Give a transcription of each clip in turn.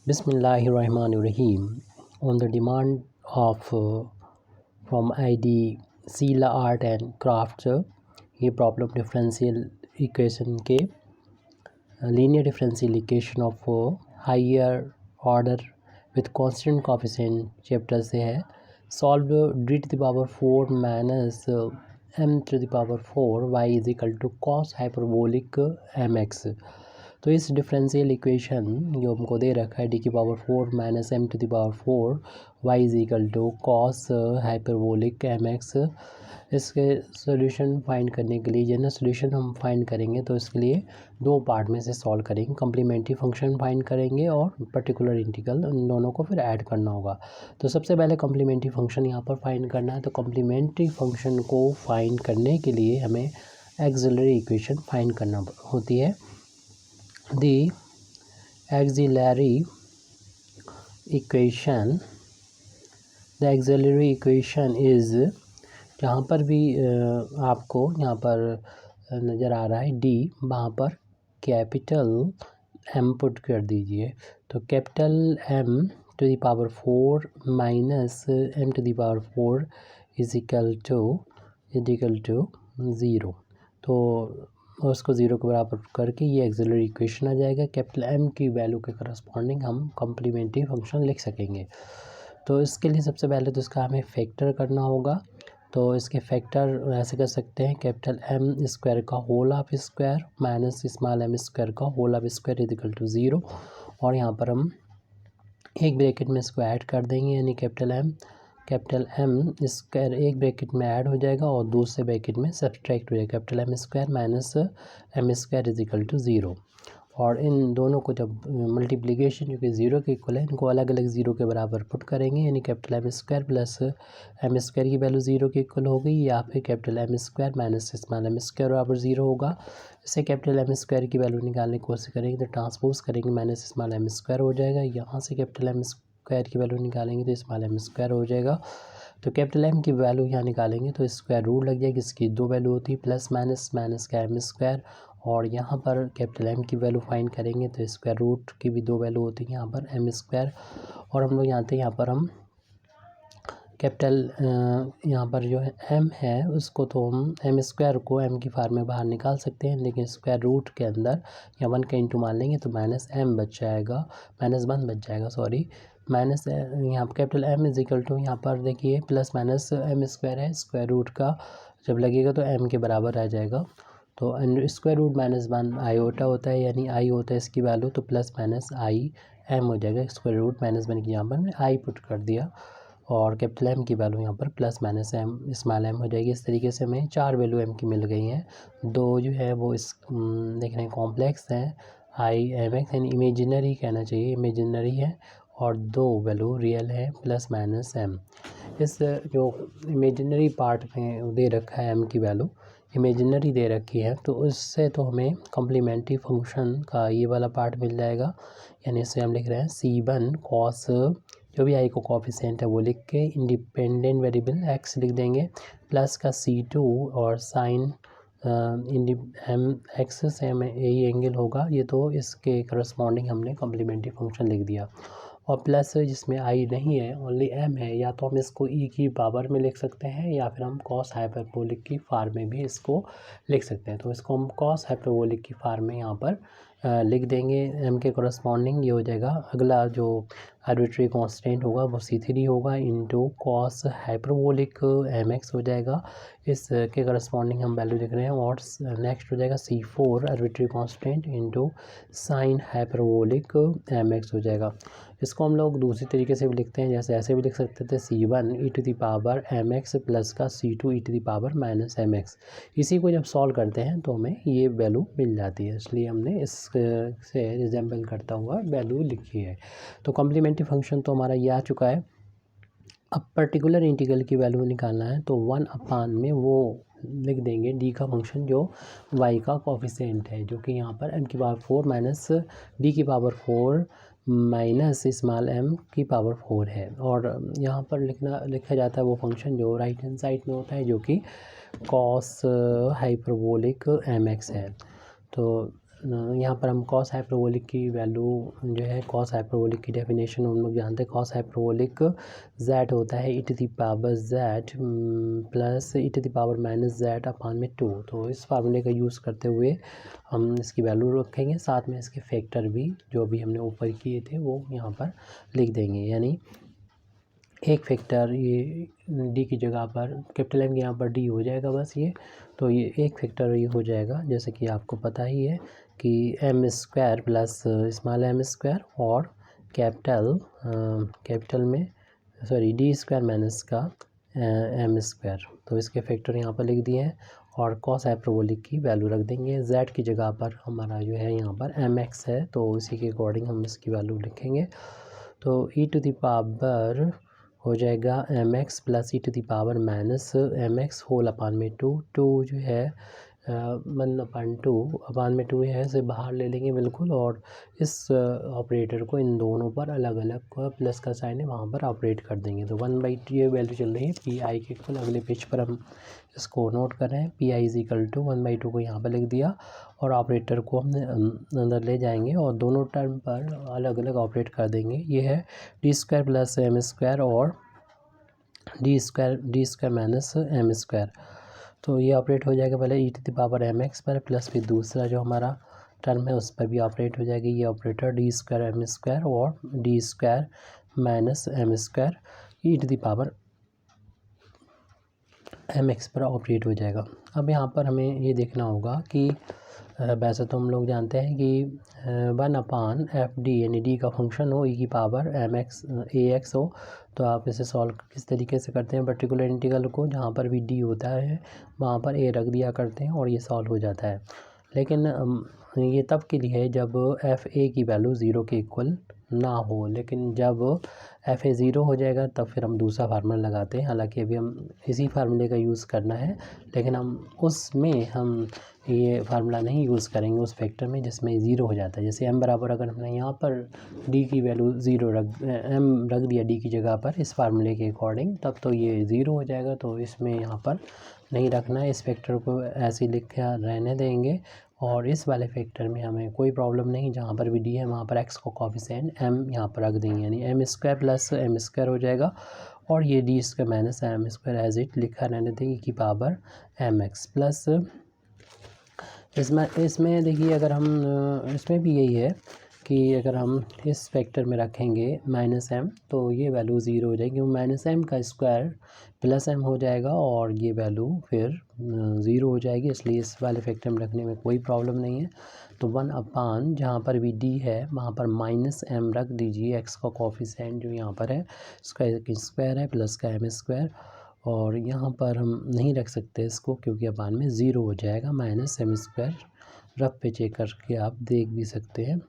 Bismillahirrahmanirrahim. On the demand of from ID Sila Art and Craft, ये problem differential equation के linear differential equation of higher order with constant coefficient chapter से है. Solve d to the power 4 minus m to the power 4 y is equal to cos hyperbolic mx. तो इस differential equation जो हमको दे रखा है d की power 4 minus m to the power 4 y is equal to cos hyperbolic mx. इसके solution find करने के लिए जनरल सॉल्यूशन हम फाइंड करेंगे तो इसके लिए दो पार्ट में से सॉल्व करेंगे. कम्प्लीमेंट्री फंक्शन फाइंड करेंगे और पर्टिकुलर इंटीग्रल, उन दोनों को फिर ऐड करना होगा. तो सबसे पहले कम्प्लीमेंट्री फंक्शन यहाँ पर फाइंड करना है. तो कम्प्लीमेंट्री फंक्शन को फाइंड करने के लिए हमें एक्सिलरी इक्वेशन फाइंड करना होती है. The auxiliary equation is, जहाँ पर भी आपको यहाँ पर नज़र आ रहा है D, वहाँ पर कैपिटल M पुट कर दीजिए. तो capital M to the power 4 minus M to the power 4 is equal to 0. तो उसको 0 के बराबर करके ये एक्सिलरी इक्वेशन आ जाएगा. कैपिटल M की वैल्यू के करस्पॉन्डिंग हम कम्प्लीमेंट्री फंक्शन लिख सकेंगे. तो इसके लिए सबसे पहले तो इसका हमें फैक्टर करना होगा. तो इसके फैक्टर ऐसे कर सकते हैं, कैपिटल M स्क्वायर का whole of square minus small m square का whole of square is equal to 0. और यहाँ पर हम एक ब्रैकेट में इसको ऐड कर देंगे, यानी कैपिटल M स्क्वायर एक ब्रैकेट में ऐड हो जाएगा और दूसरे ब्रैकेट में सब्सट्रैक्ट हो जाएगा. Capital M square minus m square is equal to 0. और इन दोनों को जब मल्टीप्लिकेशन जो कि 0 के इक्वल है, इनको अलग अलग 0 के बराबर पुट करेंगे, यानी capital M square plus m square की वैल्यू 0 के इक्वल हो गई, या फिर capital M square minus small m square बराबर 0 होगा. इससे कैपिटल M स्क्वायर की वैल्यू निकालने की कोशिश करेंगे तो ट्रांसपोज करेंगे माइनस स्मॉल m स्क्वायर हो जाएगा. यहाँ से कैपिटल M स्क्वायर की वैल्यू निकालेंगे तो स्मॉल m स्क्वायर हो जाएगा. तो कैपिटल M की वैल्यू यहाँ निकालेंगे तो स्क्वायर रूट लग जाएगी. इसकी दो वैल्यू होती है, प्लस माइनस का m स्क्वायर, और यहाँ पर कैपिटल M की वैल्यू फाइंड करेंगे तो स्क्वायर रूट की भी दो वैल्यू होती है यहाँ पर m स्क्वायर. और हम लोग जानते हैं यहाँ पर हम कैपिटल यहाँ पर जो है m है उसको तो हम m स्क्वायर को m की फॉर्म में बाहर निकाल सकते हैं, लेकिन स्क्वायर रूट के अंदर या 1 का इंटू मान लेंगे तो माइनस m बच जाएगा, माइनस 1 बच जाएगा, सॉरी माइनस. यहाँ पर capital M is equal to, यहाँ पर देखिए प्लस माइनस m स्क्वायर है, स्क्वायर रूट का जब लगेगा तो m के बराबर आ जाएगा. तो स्क्वायर रूट माइनस 1 आयोटा होता है, यानी आई होता है इसकी वैल्यू, तो प्लस माइनस आई एम हो जाएगा. स्क्वायर रूट माइनस 1 की यहाँ पर आई पुट कर दिया और कैपिटल M की वैल्यू यहाँ पर plus minus m small m हो जाएगी. इस तरीके से हमें 4 वैल्यू m की मिल गई हैं. दो जो है वो इस देख रहे हैं कॉम्प्लेक्स हैं, आई एम एक्स यानी इमेजिनरी कहना चाहिए, इमेजिनरी है, और दो वैल्यू रियल है प्लस माइनस m. इस जो इमेजिनरी पार्ट में दे रखा है m की वैल्यू इमेजिनरी दे रखी है, तो उससे तो हमें कम्प्लीमेंट्री फंक्शन का ये वाला पार्ट मिल जाएगा. यानी इसे हम लिख रहे हैं C1 कॉस, जो भी आई को कोफिशिएंट है वो लिख के इंडिपेंडेंट वेरिएबल x लिख देंगे, प्लस का C2 और साइन x से हमें यही एंगल होगा, ये तो इसके करस्पॉन्डिंग हमने कम्प्लीमेंट्री फंक्शन लिख दिया. और प्लस जिसमें आई नहीं है ओनली m है, या तो हम इसको e की पावर में लिख सकते हैं या फिर हम कॉस हाइपरबोलिक की फॉर्म में भी इसको लिख सकते हैं. तो इसको हम कॉस हाइपरबोलिक की फॉर्म में यहाँ पर लिख देंगे. m के करस्पॉन्डिंग ये हो जाएगा, अगला जो आर्बिट्री कांस्टेंट होगा वो C3 होगा इंटू कॉस हाइपरबोलिक mx हो जाएगा. इसके करस्पॉन्डिंग हम वैल्यू लिख रहे हैं. और नेक्स्ट हो जाएगा C4 arbitrary constant into sine hyperbolic mx हो जाएगा. इसको हम लोग दूसरी तरीके से भी लिखते हैं, जैसे ऐसे भी लिख सकते थे C1 e to the power mx plus का C2 e to the power minus mx. इसी को जब सॉल्व करते हैं तो हमें ये वैल्यू मिल जाती है, इसलिए हमने इससे रिजेंबल करता हुआ वैल्यू लिखी है. तो कम्प्लीमेंट्री फंक्शन तो हमारा ये आ चुका है. अब पर्टिकुलर इंटीग्रल की वैल्यू निकालना है तो 1 अपान में वो लिख देंगे डी का फंक्शन जो y का कोफिशिएंट है, जो कि यहाँ पर m की पावर 4 माइनस डी की पावर 4 माइनस स्मॉल m की पावर 4 है. और यहाँ पर लिखा जाता है वो फंक्शन जो राइट हैंड साइड में होता है, जो कि कॉस हाइपरबोलिक mx है. तो यहाँ पर हम कॉस हाइपरबोलिक की वैल्यू जो है, कॉस हाइपरबोलिक की डेफिनेशन हम लोग जानते हैं। कॉस हाइपरबोलिक z होता है e⁻z प्लस e⁻−z अपान में 2। तो इस फार्मूले का यूज़ करते हुए हम इसकी वैल्यू रखेंगे, साथ में इसके फैक्टर भी जो भी हमने ऊपर किए थे वो यहाँ पर लिख देंगे। यानी एक फैक्टर ये डी की जगह पर कैपिटल एम के यहाँ पर डी हो जाएगा बस ये, तो ये एक फैक्टर ये हो जाएगा, जैसे कि आपको पता ही है कि M square plus small M square और कैपिटल में डी स्क्वायर माइनस का एम स्क्वायर। तो इसके फैक्टर यहाँ पर लिख दिए हैं और कॉस हाइपरबोलिक की वैल्यू रख देंगे। z की जगह पर हमारा जो है यहाँ पर mx है, तो इसी के अकॉर्डिंग हम इसकी वैल्यू लिखेंगे। तो e⁻ हो जाएगा mx plus e⁻−mx whole upon में 2 जो है 1/2 अपान में 2 है, इसे बाहर ले लेंगे बिल्कुल, और इस ऑपरेटर को इन दोनों पर अलग अलग प्लस का साइन है वहाँ पर ऑपरेट कर देंगे। तो 1/2 ये वैल्यू चल रही है पी आई के इक्वल। अगले पेज पर हम इसको नोट कर रहे हैं, P I is equal to 1/2 को यहाँ पर लिख दिया और ऑपरेटर को हमने अंदर ले जाएंगे और दोनों टर्म पर अलग अलग ऑपरेट कर देंगे। ये है D square plus M square और D square minus M square. तो ये ऑपरेट हो जाएगा पहले e⁻mx पर, प्लस फिर दूसरा जो हमारा टर्म है उस पर भी ऑपरेट हो जाएगी ये operator D square M square और D square minus M square e⁻mx पर ऑपरेट हो जाएगा। अब यहाँ पर हमें ये देखना होगा कि वैसे तो हम लोग जानते हैं कि 1/fd यानी डी का फंक्शन हो e⁻mx हो, तो आप इसे सॉल्व किस तरीके से करते हैं, पर्टिकुलर इंटीग्रल को जहाँ पर भी डी होता है वहाँ पर a रख दिया करते हैं और ये सॉल्व हो जाता है। लेकिन ये तब के लिए है जब एफ ए की वैल्यू 0 के इक्वल ना हो, लेकिन जब एफ ए 0 हो जाएगा तब फिर हम दूसरा फार्मूला लगाते हैं। हालांकि अभी हम इसी फार्मूले का यूज़ करना है, लेकिन हम ये फार्मूला नहीं यूज़ करेंगे उस फैक्टर में जिसमें 0 हो जाता है। जैसे m बराबर अगर हमने यहाँ पर d की वैल्यू m रख दिया d की जगह पर इस फार्मूले के अकॉर्डिंग, तब तो ये 0 हो जाएगा। तो इसमें यहाँ पर नहीं रखना है, इस फैक्टर को ऐसे लिख रहने देंगे और इस वाले फैक्टर में हमें कोई प्रॉब्लम नहीं, जहाँ पर भी डी है वहाँ पर एक्स को कोफिशिएंट m यहाँ पर रख देंगे, यानी M square plus M square हो जाएगा और ये D square minus M square as it लिखा रहने देंगे की पावर mx प्लस इसमें देखिए अगर हम इसमें भी यही है कि अगर हम इस फैक्टर में रखेंगे -m तो ये वैल्यू 0 हो जाएगी, -m का स्क्वायर प्लस m हो जाएगा और ये वैल्यू फिर 0 हो जाएगी, इसलिए इस वाले फैक्टर में रखने में कोई प्रॉब्लम नहीं है। तो 1/, जहाँ पर भी d है वहाँ पर -m रख दीजिए, x का कोफिशिएंट जो यहाँ पर है स्क्वायर है प्लस का m स्क्वायर, और यहाँ पर हम नहीं रख सकते इसको क्योंकि अपान में 0 हो जाएगा, -m स्क्वायर रफ पे चेक करके आप देख भी सकते हैं।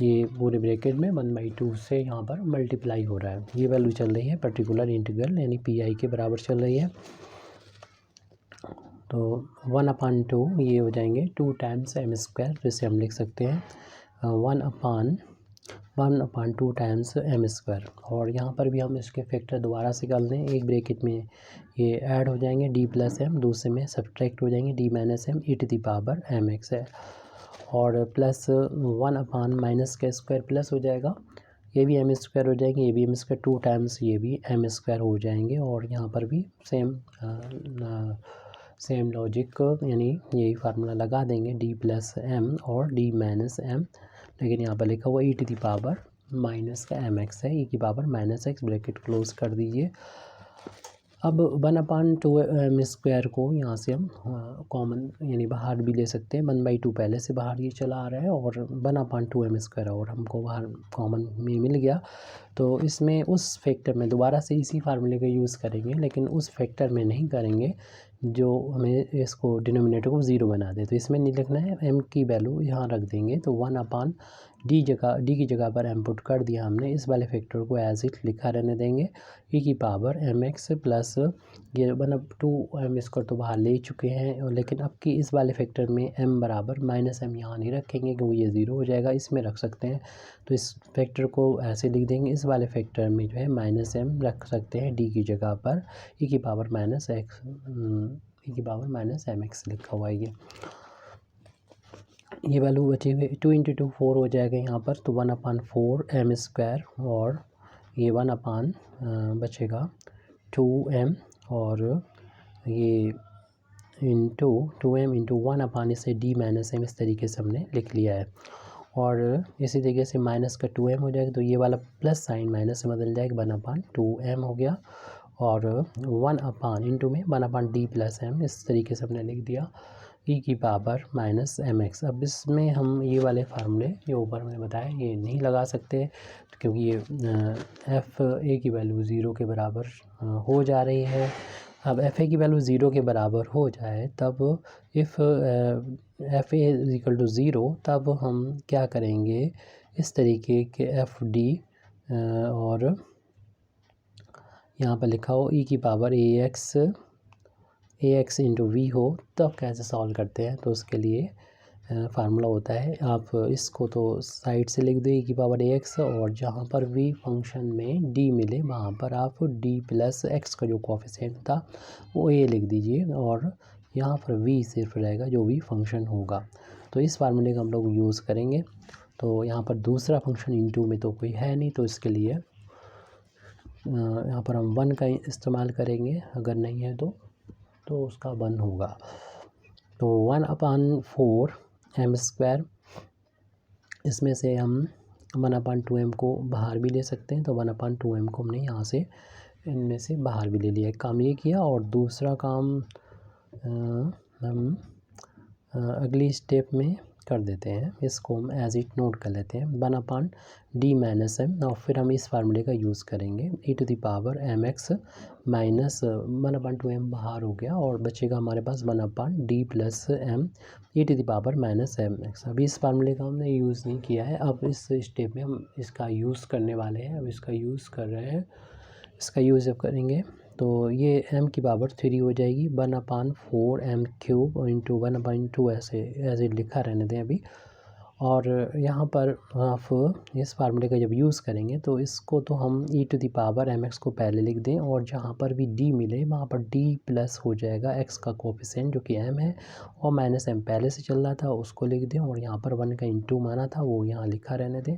ये पूरे ब्रैकेट में 1/2 से यहाँ पर मल्टीप्लाई हो रहा है, ये वैल्यू चल रही है पर्टिकुलर इंटीग्रल यानी पी आई के बराबर चल रही है। तो 1/2 ये हो जाएंगे 2 टाइम्स m स्क्वायर, जिसे हम लिख सकते हैं 1/2 टाइम्स m स्क्वायर। और यहाँ पर भी हम इसके फैक्टर दोबारा से कर दें, एक ब्रैकेट में ये ऐड हो जाएंगे d प्लस m, दूसरे में सब्ट्रैक्ट हो जाएंगे d माइनस m e⁻mx है, और प्लस 1/, माइनस का स्क्वायर प्लस हो जाएगा, ये भी m स्क्वायर हो जाएंगे, ये भी m स्क्वायर 2 टाइम्स ये भी m स्क्वायर हो जाएंगे। और यहाँ पर भी सेम लॉजिक यानी यही फार्मूला लगा देंगे d प्लस m और d माइनस m, लेकिन यहाँ पर लिखा हुआ e⁻माइनस का mx है, e⁻−x ब्रैकेट क्लोज कर दीजिए। अब 1/2 m स्क्वायर को यहाँ से हम कॉमन यानी बाहर भी ले सकते हैं, 1/2 पहले से बाहर ये चला आ रहा है और 1/2 m स्क्वायर और हमको बाहर कॉमन में मिल गया। तो इसमें उस फैक्टर में दोबारा से इसी फार्मूले का यूज़ करेंगे, लेकिन उस फैक्टर में नहीं करेंगे जो हमें इसको डिनोमिनेटर को 0 बना दे। तो इसमें नहीं लिखना है, m की वैल्यू यहाँ रख देंगे। तो 1/d की जगह पर m पुट कर दिया हमने, इस वाले फैक्टर को एज इट लिखा रहने देंगे e⁻mx प्लस ये 1/2 m स्क्वायर तो बाहर ले चुके हैं, लेकिन अब की इस वाले फैक्टर में m बराबर -m यहाँ नहीं रखेंगे क्योंकि ये 0 हो जाएगा, इसमें रख सकते हैं। तो इस फैक्टर को ऐसे लिख देंगे, इस वाले फैक्टर में जो है -m रख सकते हैं d की जगह पर e⁻−mx लिखा हुआ है ये। ये वैल्यू बची हुई 2 इंटू 2 4 हो जाएगा यहाँ पर, तो 1/4 एम स्क्वायर, और ये 1 बचेगा 2m, और ये इंटू 2m इंटू 1 इसे d माइनस एम, इस तरीके से हमने लिख लिया है। और इसी तरीके से माइनस का 2m हो जाएगा, तो ये वाला प्लस साइन माइनस से बदल जाएगा, 1/2m हो गया, और 1 इंटू में 1/d प्लस m, इस तरीके से हमने लिख दिया e की पावर माइनस mx। अब इसमें हम ये वाले फार्मूले जो ऊपर मैंने बताया ये नहीं लगा सकते, क्योंकि ये एफ ए की वैल्यू 0 के बराबर हो जा रही है। अब एफ ए की वैल्यू 0 के बराबर हो जाए तब if F A is equal to 0, तब हम क्या करेंगे, इस तरीके के एफ डी, और यहाँ पर लिखा हो e की power A X into V हो, तब कैसे सॉल्व करते हैं। तो उसके लिए फार्मूला होता है, आप इसको तो साइड से लिख दो e की पावर ए एक्स, और जहाँ पर v फंक्शन में d मिले वहाँ पर आप d प्लस एक्स का जो कोफिशिएंट था वो a लिख दीजिए, और यहाँ पर v सिर्फ रहेगा जो v फंक्शन होगा। तो इस फार्मूले का हम लोग यूज़ करेंगे। तो यहाँ पर दूसरा फंक्शन इंटू में तो कोई है नहीं, तो इसके लिए यहाँ पर हम 1 का इस्तेमाल करेंगे, अगर नहीं है तो उसका 1 होगा। तो 1/4 एम स्क्वायर, इसमें से हम 1/2m को बाहर भी ले सकते हैं, तो 1/2m को हमने यहाँ से इनमें से बाहर भी ले लिया। एक काम ये किया, और दूसरा काम हम अगली स्टेप में कर देते हैं, इसको हम एज इट नोट कर लेते हैं 1/d माइनस एम, और फिर हम इस फार्मूले का यूज़ करेंगे e to the power M X minus 1/2m बाहर हो गया, और बचेगा हमारे पास 1/d plus M e to the power minus M X. अभी इस फार्मूले का हमने यूज़ नहीं किया है, अब इस स्टेप में हम इसका यूज़ करने वाले हैं। अब इसका यूज़ कर रहे हैं, इसका यूज़ जब करेंगे तो ये m की पावर 3 हो जाएगी, 1/4 m क्यूब इंटू 1/2, ऐसे एज लिखा रहने दें अभी। और यहाँ पर आप इस फार्मूले का जब यूज़ करेंगे तो इसको तो हम e to the power M X को पहले लिख दें, और जहाँ पर भी d मिले वहाँ पर d प्लस हो जाएगा x का कोफिशिएंट जो कि m है, और माइनस m पहले से चल रहा था उसको लिख दें, और यहाँ पर 1 का इंटू माना था वो यहाँ लिखा रहने दें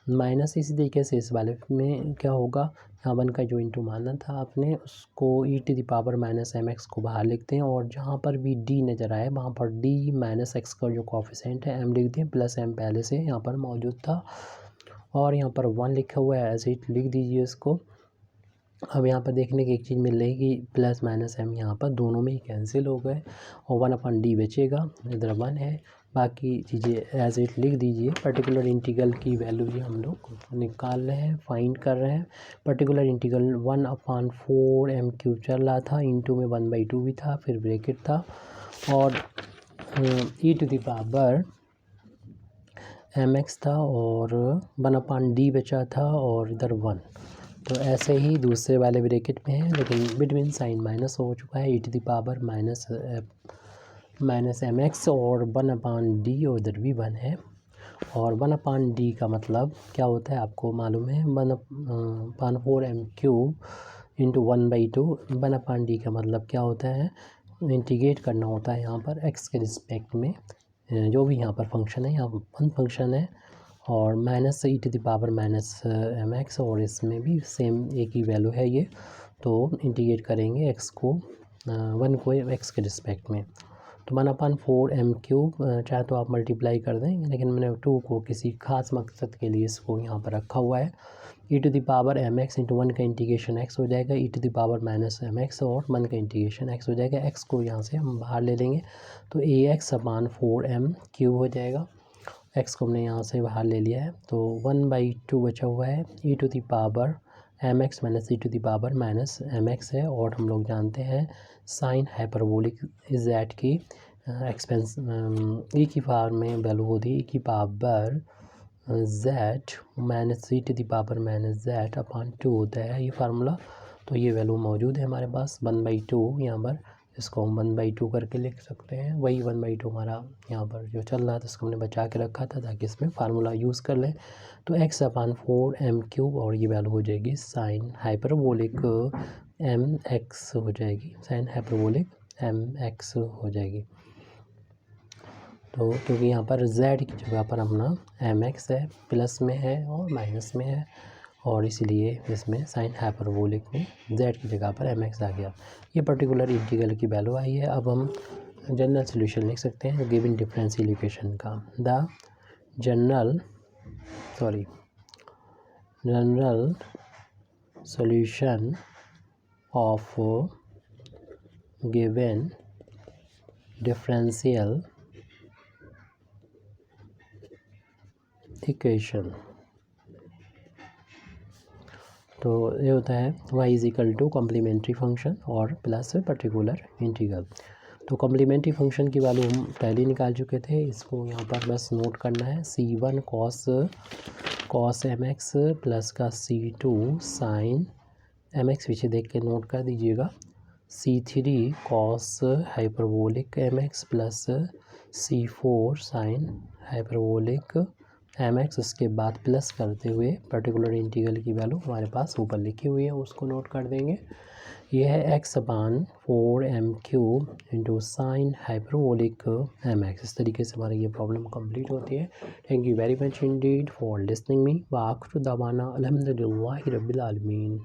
माइनस। इसी तरीके से इस वाले में क्या होगा, यहाँ 1 का जो इंटू माना था आपने उसको e to the power minus M X को बाहर लिखते हैं, और जहाँ पर भी d नज़र आए वहाँ पर d माइनस एक्स का जो कोफिशिएंट है m लिख दें, प्लस m पहले से यहाँ पर मौजूद था, और यहाँ पर 1 लिखा हुआ है ऐसे ही लिख दीजिए इसको। अब यहाँ पर देखने की एक चीज़ मिल रही कि प्लस माइनस m यहाँ पर दोनों में ही कैंसिल हो गए, और 1/d बचेगा, इधर 1 है, बाकी चीज़ें एज इट लिख दीजिए। पर्टिकुलर इंटीग्रल की वैल्यू भी हम लोग निकाल रहे हैं, फाइंड कर रहे हैं। पर्टिकुलर इंटीग्रल 1/4 m क्यूब चल रहा था, इंटू में 1/2 भी था, फिर ब्रैकेट था, और e to the power M X था, और 1/d बचा था, और इधर 1। तो ऐसे ही दूसरे वाले ब्रैकेट में है, लेकिन बिटवीन साइन माइनस हो चुका है, e to the power minus M X, और 1/d, और इधर भी 1 है। और 1/d का मतलब क्या होता है आपको मालूम है, 1/4 m क्यूब इंटू 1/2। 1/d का मतलब क्या होता है, इंटीग्रेट करना होता है यहाँ पर x के रिस्पेक्ट में, जो भी यहाँ पर फंक्शन है, यहाँ 1 फंक्शन है, और minus e to the power minus M X, और इसमें भी सेम एक ही वैल्यू है ये। तो इंटीग्रेट करेंगे x को 1 को x के रिस्पेक्ट में, तो 1/4 m क्यूब, चाहे तो आप मल्टीप्लाई कर दें, लेकिन मैंने 2 को किसी खास मकसद के लिए इसको यहाँ पर रखा हुआ है। e to the power M X into 1 का इंटीग्रेशन x हो जाएगा, e to the power minus M X, और 1 का इंटीग्रेशन x हो जाएगा। x को यहाँ से हम बाहर ले लेंगे, तो ax/4 m क्यूब हो जाएगा। x को हमने यहाँ से बाहर ले लिया है, तो 1/2 बचा हुआ है, e to the power M X minus e to the power minus M X है। और हम लोग जानते हैं साइन हाइपरबोलिक z की एक्सपेंस e की पावर में वैल्यू होती है e की पावर z माइनस e to the power minus z/2 होता है ये फार्मूला। तो ये वैल्यू मौजूद है हमारे पास 1/2 यहाँ पर, इसको हम 1/2 करके लिख सकते हैं। वही 1/2 हमारा यहाँ पर जो चल रहा था उसको हमने बचा के रखा था ताकि इसमें फार्मूला यूज़ कर लें। तो x/4 m क्यूब, और ये वैल्यू हो जाएगी साइन हाइपरबोलिक एम एक्स हो जाएगी, साइन हाइपरबोलिक एम एक्स हो जाएगी। तो क्योंकि यहाँ पर z की जगह पर अपना mx है, प्लस में है और माइनस में है, और इसीलिए इसमें साइन हाइपरबोलिक में z की जगह पर mx आ गया। ये पर्टिकुलर इंटीग्रल की वैल्यू आई है। अब हम जनरल सॉल्यूशन लिख सकते हैं गिवन डिफरेंशियल इक्वेशन का। The general solution of given differential equation, तो ये होता है y is equal to complementary function और प्लस पर्टिकुलर इंटीग्रल। तो कॉम्प्लीमेंट्री फंक्शन की वैल्यू हम पहले निकाल चुके थे, इसको यहाँ पर बस नोट करना है। c1 cos mx प्लस का c2 sin mx, पीछे देख के नोट कर दीजिएगा। c3 cos hyperbolic mx plus c4 sin hyperbolic mx, उसके बाद प्लस करते हुए पर्टिकुलर इंटीग्रल की वैल्यू हमारे पास ऊपर लिखी हुई है, उसको नोट कर देंगे। यह है x/4m³ into sine hyperbolic mx। इस तरीके से हमारी ये प्रॉब्लम कंप्लीट होती है। Thank you very much indeed for listening me. वाखिर दावाना अल्हम्दुलिल्लाहि रब्बिल आलमीन।